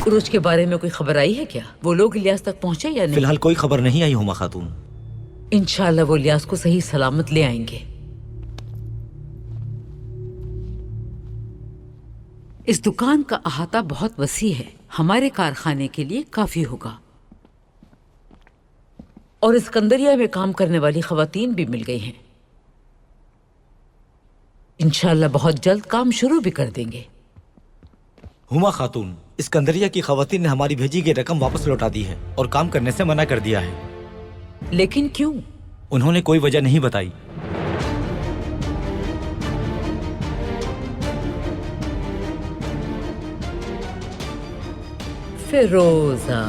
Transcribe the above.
उरुज के बारे में कोई खबर आई है क्या? वो लोग इलियास तक पहुंचे या नहीं? फिलहाल कोई खबर नहीं आई हुमा खातून। इंशाल्लाह वो इलियास को सही सलामत ले आएंगे। इस दुकान का अहाता बहुत वसी है, हमारे कारखाने के लिए काफी होगा। और इस्कंदरिया में काम करने वाली खवातीन भी मिल गई हैं। इंशाल्लाह बहुत जल्द काम शुरू भी कर देंगे। हुमा खातून, इस्कंदरिया की खवातीन ने हमारी भेजी गई रकम वापस लौटा दी है और काम करने से मना कर दिया है। लेकिन क्यों? उन्होंने कोई वजह नहीं बताई। फिरोजा